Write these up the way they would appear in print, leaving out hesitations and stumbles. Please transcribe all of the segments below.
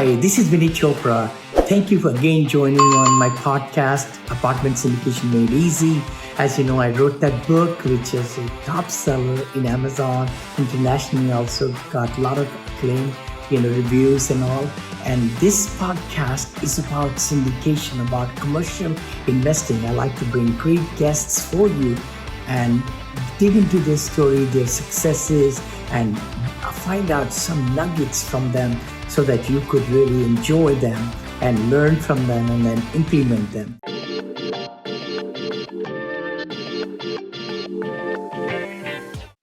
Hi, this is Vinney Chopra. Thank you for again joining on my podcast, Apartment Syndication Made Easy. As you know, I wrote that book, which is a top seller in Amazon. Internationally also got a lot of acclaim, reviews and all. And this podcast is about syndication, about commercial investing. I like to bring great guests for you and dig into their story, their successes, and find out some nuggets from them so that you could really enjoy them and learn from them and then implement them.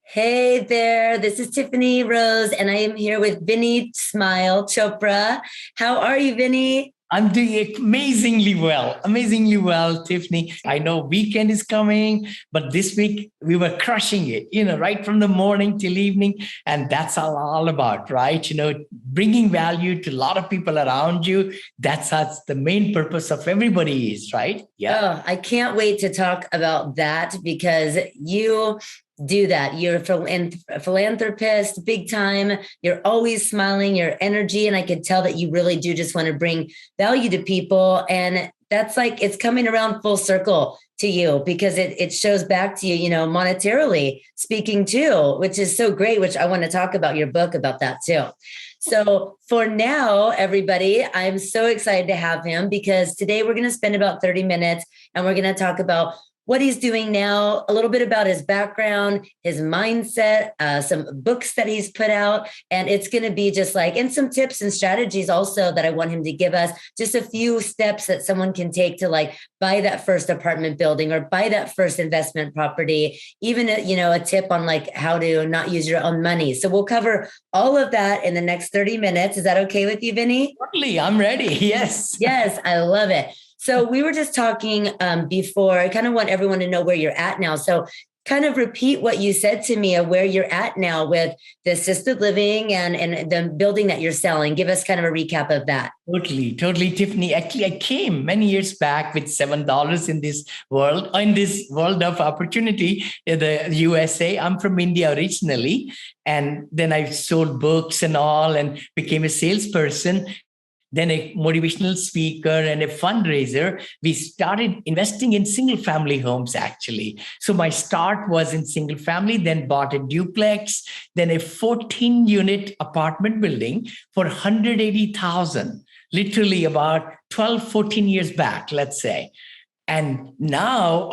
Hey there, this is Tiffany Rose, and I am here with Vinney Smile Chopra. How are you, Vinney? I'm doing amazingly well, Tiffany. I know weekend is coming, but this week we were crushing it, right from the morning till evening. And that's all about, right? Bringing value to a lot of people around you. That's the main purpose of everybody is, right? Yeah. Oh, I can't wait to talk about that because you do that. You're a philanthropist, big time. You're always smiling, your energy. And I could tell that you really do just want to bring value to people. And that's like, it's coming around full circle to you because it shows back to you, monetarily speaking too, which is so great, which I want to talk about your book about that too. So for now, everybody, I'm so excited to have him because today we're going to spend about 30 minutes and we're going to talk about what he's doing now, a little bit about his background, his mindset, some books that he's put out. And it's going to be just and some tips and strategies also that I want him to give us, just a few steps that someone can take to buy that first apartment building or buy that first investment property, even, a tip on how to not use your own money. So we'll cover all of that in the next 30 minutes. Is that okay with you, Vinney? Totally. I'm ready. Yes. Yes, I love it. So we were just talking before. I kind of want everyone to know where you're at now. So kind of repeat what you said to me of where you're at now with the assisted living and the building that you're selling. Give us kind of a recap of that. Totally, Tiffany. Actually, I came many years back with $7 in this world of opportunity in the USA. I'm from India originally. And then I sold books and all and became a salesperson. Then a motivational speaker and a fundraiser. We started investing in single family homes, actually. So my start was in single family, then bought a duplex, then a 14-unit apartment building for $180,000, literally about 12, 14 years back, let's say. And now,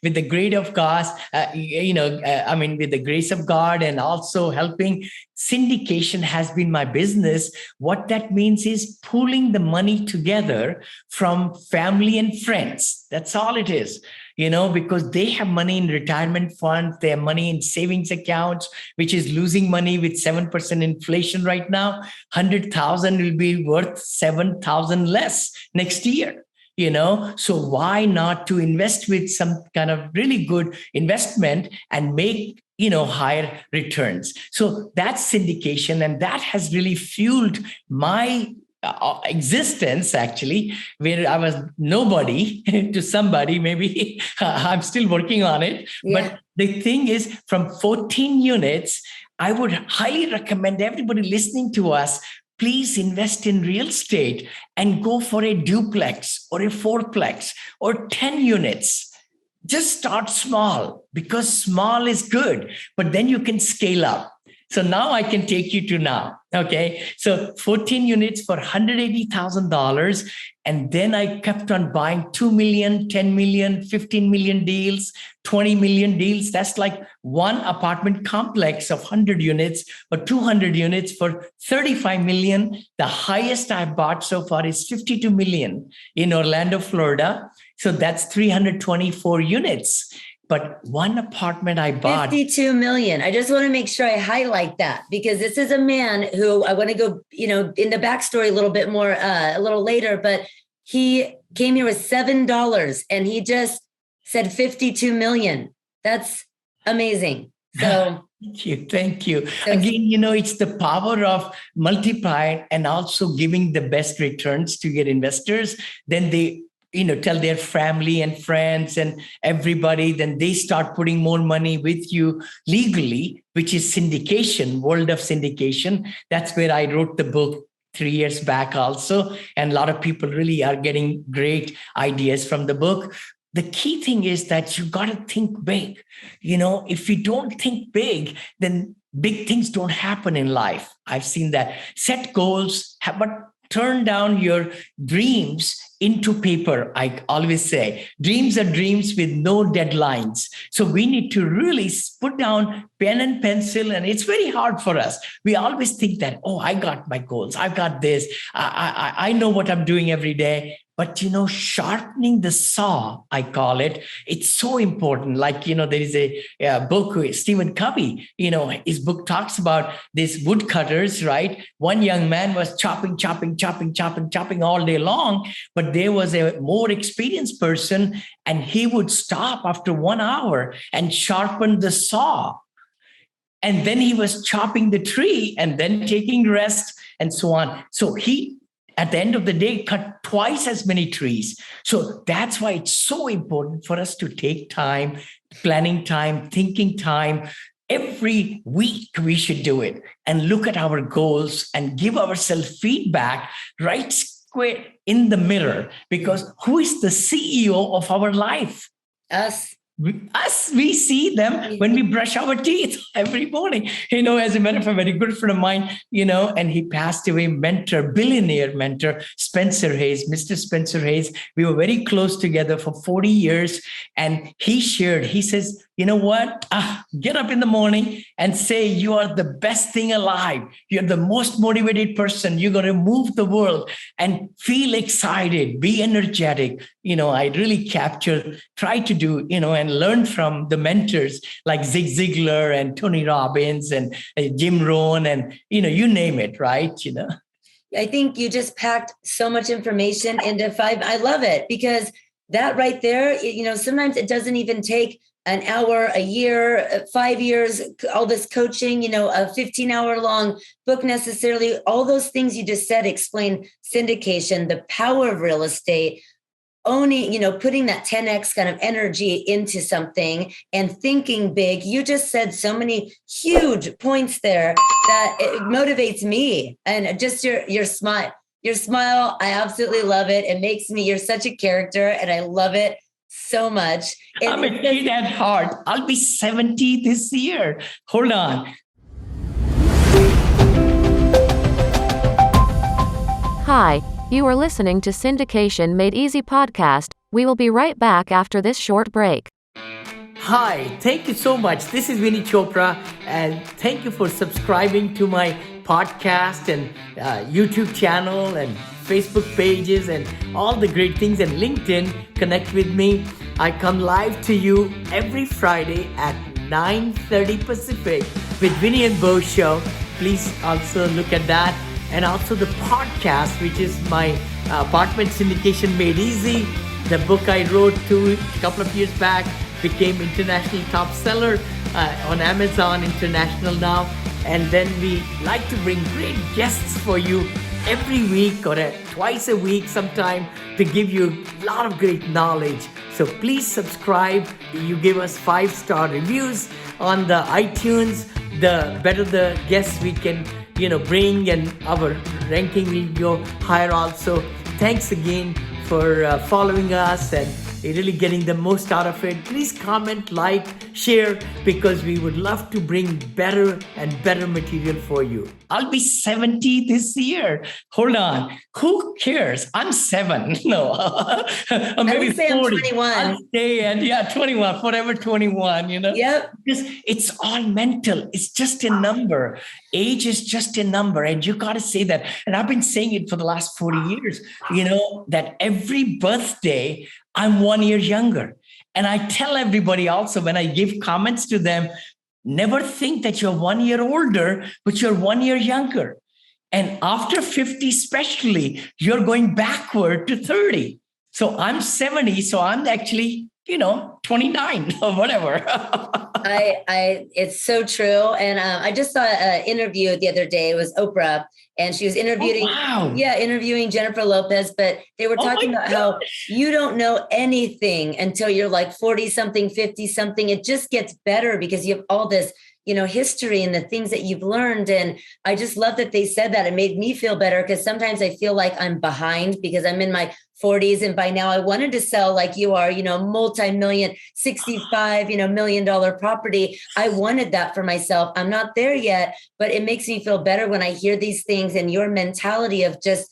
with the grace of God, with the grace of God and also helping, syndication has been my business. What that means is pooling the money together from family and friends. That's all it is, because they have money in retirement funds, they have money in savings accounts, which is losing money with 7% inflation right now. 100,000 will be worth 7,000 less next year. So why not to invest with some kind of really good investment and make, higher returns? So that's syndication. And that has really fueled my existence, actually, where I was nobody to somebody. Maybe I'm still working on it. Yeah. But the thing is, from 14 units, I would highly recommend everybody listening to us, please invest in real estate and go for a duplex or a fourplex or 10 units. Just start small because small is good, but then you can scale up. So now I can take you to now. Okay. So 14 units for $180,000. And then I kept on buying 2 million, 10 million, 15 million deals, 20 million deals. That's like one apartment complex of 100 units or 200 units for 35 million. The highest I bought so far is 52 million in Orlando, Florida. So that's 324 units. But one apartment I bought. 52 million. I just want to make sure I highlight that because this is a man who I want to go, in the backstory a little bit more, a little later, but he came here with $7 and he just said 52 million. That's amazing. So Thank you. Again, it's the power of multiplying and also giving the best returns to your investors. Then they tell their family and friends and everybody, then they start putting more money with you legally, which is syndication, world of syndication. That's where I wrote the book, 3 years back also. And a lot of people really are getting great ideas from the book. The key thing is that you got to think big. If you don't think big, then big things don't happen in life. I've seen that. Set goals, but turn down your dreams into paper. I always say dreams are dreams with no deadlines. So we need to really put down pen and pencil. And it's very hard for us. We always think that, oh, I got my goals. I've got this. I know what I'm doing every day. But, sharpening the saw, I call it, it's so important. Like, there is a book, Stephen Covey, his book talks about these woodcutters, right? One young man was chopping all day long, but there was a more experienced person and he would stop after 1 hour and sharpen the saw. And then he was chopping the tree and then taking rest and so on. So he, at the end of the day, cut twice as many trees. So that's why it's so important for us to take time, planning time, thinking time. Every week we should do it and look at our goals and give ourselves feedback right square in the mirror. Because who is the CEO of our life? Us. We see them when we brush our teeth every morning. As a matter of fact, a very good friend of mine, and he passed away, billionaire mentor, Spencer Hayes, Mr. Spencer Hayes. We were very close together for 40 years. And he says, you know what? Get up in the morning and say you are the best thing alive. You're the most motivated person. You're going to move the world and feel excited, be energetic. I really try to do, and learn from the mentors like Zig Ziglar and Tony Robbins and Jim Rohn and, you name it, right? I think you just packed so much information into 5. I love it because that right there, sometimes it doesn't even take an hour, a year, 5 years, all this coaching, a 15-hour long book necessarily. All those things you just said explain syndication, the power of real estate, owning, putting that 10x kind of energy into something and thinking big. You just said so many huge points there that it motivates me. And just your smile, I absolutely love it. It makes me, you're such a character and I love it so much. I'm a kid at heart. I'll be 70 this year. Hold on. Hi, you are listening to Syndication Made Easy podcast. We will be right back after this short break. Hi, thank you so much. This is Vinney Chopra, and thank you for subscribing to my podcast and YouTube channel and Facebook pages and all the great things, and LinkedIn. Connect with me. I come live to you every Friday at 9:30 Pacific with Vinney and Bo Show. Please also look at that. And also the podcast, which is my apartment syndication made easy. The book I wrote a couple of years back became international top seller on Amazon International now. And then we like to bring great guests for you every week or twice a week sometime to give you a lot of great knowledge. So please subscribe. You give us 5-star reviews on the iTunes. The better the guests we can bring, and our ranking will go higher also. Thanks again for following us and really getting the most out of it. Please comment, like, share, because we would love to bring better and better material for you. I'll be 70 this year. Hold on. Who cares? I'm 7. No, or maybe 40. I'm 21. I'll stay and 21, forever 21, Yep. Because it's all mental. It's just a number. Age is just a number. And you got to say that. And I've been saying it for the last 40 years, that every birthday, I'm 1 year younger. And I tell everybody also when I give comments to them, never think that you're 1 year older, but you're 1 year younger. And after 50, especially, you're going backward to 30. So I'm 70. So I'm actually, 29 or whatever. It's so true. And I just saw an interview the other day. It was Oprah, and she was interviewing, interviewing Jennifer Lopez, but they were talking about how you don't know anything until you're like 40 something, 50 something. It just gets better because you have all this history and the things that you've learned. And I just love that they said that. It made me feel better, because sometimes I feel like I'm behind because I'm in my 40s. And by now I wanted to sell like you are, multi-million, $65 million property. I wanted that for myself. I'm not there yet, but it makes me feel better when I hear these things, and your mentality of just,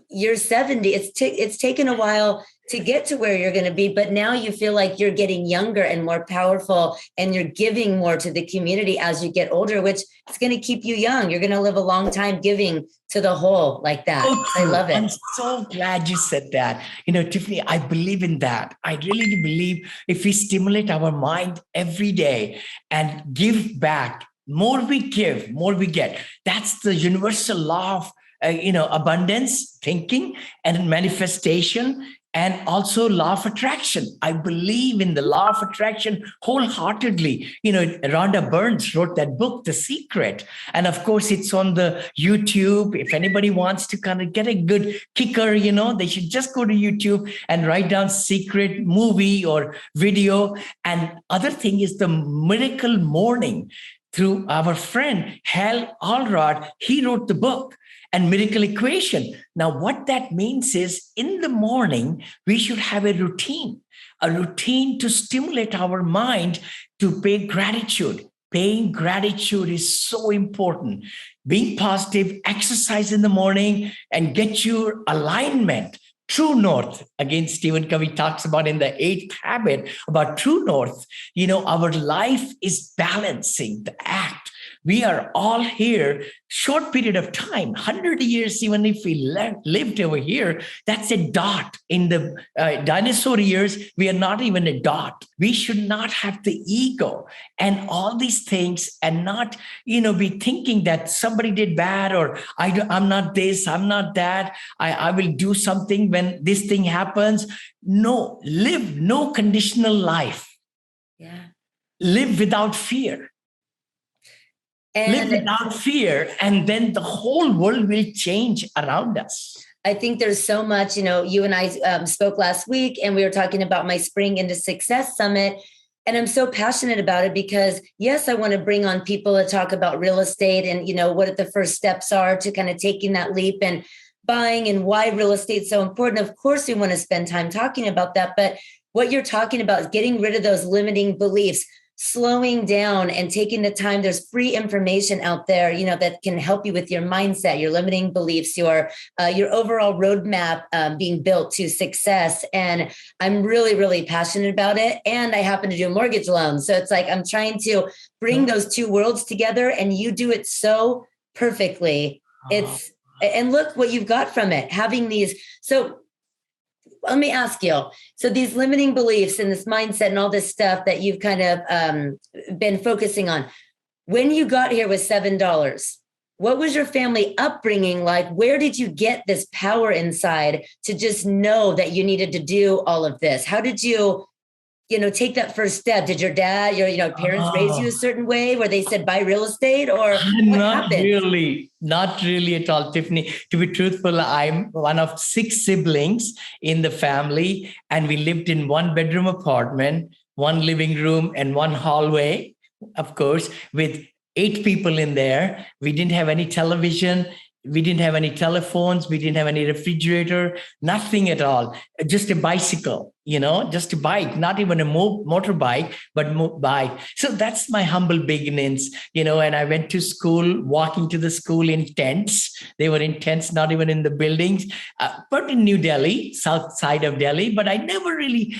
you're 70. It's taken a while to get to where you're going to be, but now you feel like you're getting younger and more powerful, and you're giving more to the community as you get older, which is going to keep you young. You're going to live a long time giving to the whole like that. I love it. I'm so glad you said that. Tiffany, I believe in that. I really believe if we stimulate our mind every day and give back, more we give, more we get. That's the universal law of abundance, thinking, and manifestation, and also law of attraction. I believe in the law of attraction wholeheartedly. Rhonda Burns wrote that book, The Secret. And of course, it's on the YouTube. If anybody wants to kind of get a good kicker, they should just go to YouTube and write down Secret movie or video. And other thing is the Miracle Morning through our friend Hal Alrod. He wrote the book and Miracle Equation. Now, what that means is in the morning, we should have a routine to stimulate our mind to pay gratitude. Paying gratitude is so important. Being positive, exercise in the morning, and get your alignment. True north. Again, Stephen Covey talks about in the 8th habit about true north. Our life is balancing the act. We are all here, short period of time, 100 years, even if we lived over here, that's a dot. In the dinosaur years, we are not even a dot. We should not have the ego and all these things, and not, be thinking that somebody did bad, or I'm not this, I'm not that. I will do something when this thing happens. No, live no conditional life. Yeah. Live without fear. Live without fear, and then the whole world will change around us. I think there's so much, you and I spoke last week, and we were talking about my Spring into Success Summit. And I'm so passionate about it because, yes, I want to bring on people to talk about real estate and, what the first steps are to kind of taking that leap and buying, and why real estate is so important. Of course, we want to spend time talking about that. But what you're talking about is getting rid of those limiting beliefs, slowing down and taking the time. There's free information out there, that can help you with your mindset, your limiting beliefs, your overall roadmap being built to success. And I'm really, really passionate about it. And I happen to do mortgage loans. So it's like, I'm trying to bring those two worlds together, and you do it so perfectly. And look what you've got from it, having these. So let me ask you, so these limiting beliefs and this mindset and all this stuff that you've kind of been focusing on, when you got here with $7, what was your family upbringing like? Where did you get this power inside to just know that you needed to do all of this? How did you, take that first step? Did your dad, your parents raise you a certain way where they said buy real estate, or what happened? Not really at all, Tiffany. To be truthful, I'm one of 6 siblings in the family, and we lived in 1-bedroom apartment, 1 living room, and 1 hallway, of course, with 8 people in there. We didn't have any television. We didn't have any telephones. We didn't have any refrigerator, nothing at all. Just a bicycle, just a bike, not even a motorbike, but bike. So that's my humble beginnings, and I went to school, walking to the school in tents. They were in tents, not even in the buildings, but in New Delhi, south side of Delhi. But I never really,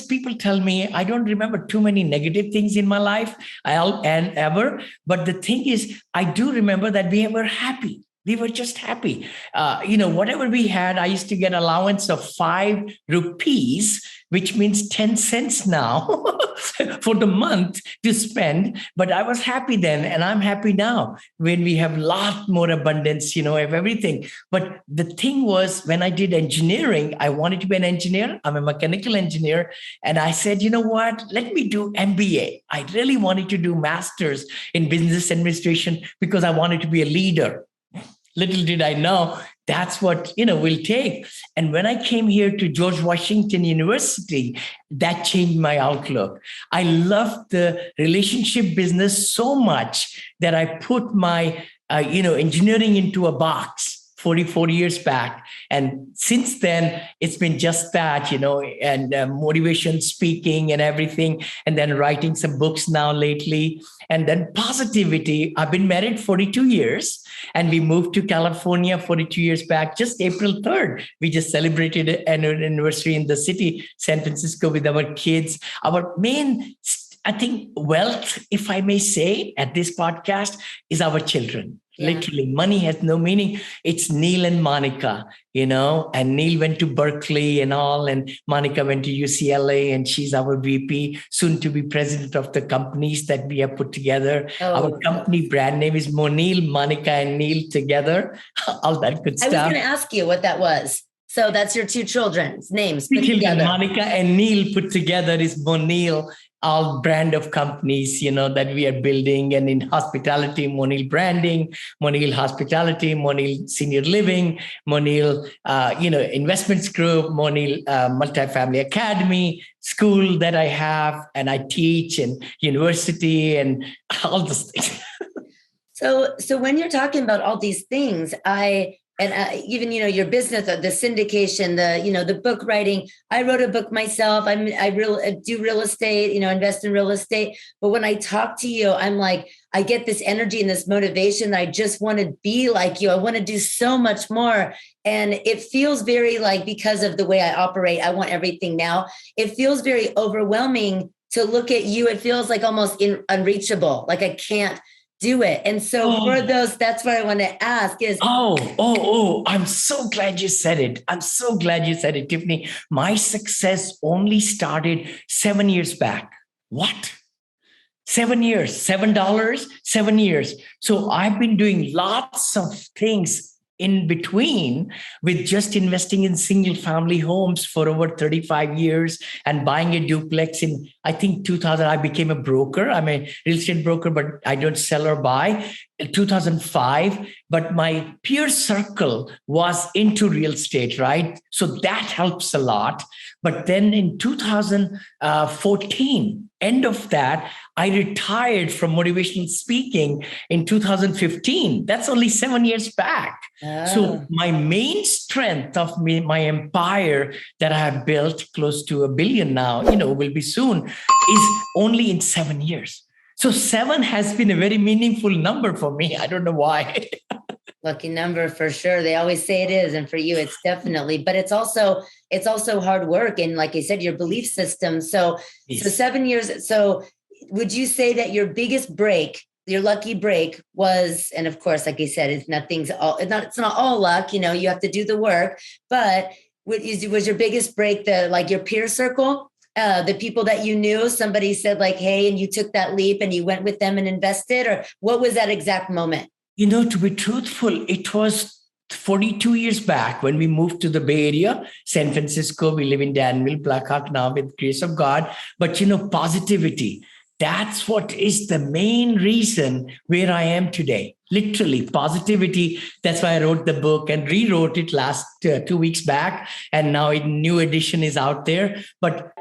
people tell me, I don't remember too many negative things in my life ever. But the thing is, I do remember that we were happy. We were just happy. Whatever we had, I used to get allowance of 5 rupees, which means 10 cents now for the month to spend. But I was happy then, and I'm happy now when we have a lot more abundance, of everything. But the thing was, when I did engineering, I wanted to be an engineer. I'm a mechanical engineer. And I said, what, let me do MBA. I really wanted to do master's in business administration because I wanted to be a leader. Little did I know That's what, we'll take. And when I came here to George Washington University, that changed my outlook. I loved the relationship business so much that I put my, engineering into a box 44 years back. And since then, it's been just that, and motivation speaking and everything, and then writing some books now lately. And then positivity. I've been married 42 years, and we moved to California 42 years back, just April 3rd. We just celebrated an anniversary in the city, San Francisco, with our kids. Our main, I think, wealth, if I may say, at this podcast is our children. Yeah. Literally, money has no meaning. It's Neil and Monica, and Neil went to Berkeley and all, and Monica went to UCLA, and she's our VP, soon to be president of the companies that we have put together. Our company brand name is Monil, Monica and Neil together, all that good stuff. I was going to ask you what that was. So that's your two children's names put together. Monica and Neil put together is Monil, all brand of companies, that we are building. And in hospitality, Monil Branding, Monil Hospitality, Monil Senior Living, Monil, Investments Group, Monil Multifamily Academy, school that I have, and I teach, and university, and all those things. So when you're talking about all these things, even, your business, the syndication, the book writing, I wrote a book myself. I do real estate, invest in real estate. But when I talk to you, I'm like, I get this energy and this motivation that I just want to be like you. I want to do so much more. And it feels very like, because of the way I operate, I want everything now. It feels very overwhelming to look at you. It feels like almost unreachable. Like I can't do it. And so for those, that's what I want to ask is. I'm so glad you said it. I'm so glad you said it, Tiffany. My success only started 7 years back. What? 7 years, $7, 7 years. So I've been doing lots of things in between with just investing in single family homes for over 35 years and buying a duplex in, I think 2000, I became a broker. I'm a real estate broker, but I don't sell or buy. In 2005, but my peer circle was into real estate, right? So that helps a lot. But then in 2014, end of that, I retired from motivational speaking in 2015. That's only 7 years back. So my main strength of my empire that I have built, close to $1 billion now, will be soon, is only in 7 years. So 7 has been a very meaningful number for me. I don't know why. Lucky number for sure. They always say it is. And for you, it's definitely, but it's also hard work. And like I said, your belief system. So 7 years. So would you say that your biggest break, your lucky break was, and of course, like I said, it's not all luck, you have to do the work, but was your biggest break your peer circle? The people that you knew, somebody said like, hey, and you took that leap and you went with them and invested, or what was that exact moment? To be truthful, it was 42 years back when we moved to the Bay Area, San Francisco. We live in Danville, Blackhawk now with the grace of God. But, positivity, that's what is the main reason where I am today. Literally, positivity. That's why I wrote the book and rewrote it last 2 weeks back. And now a new edition is out there. But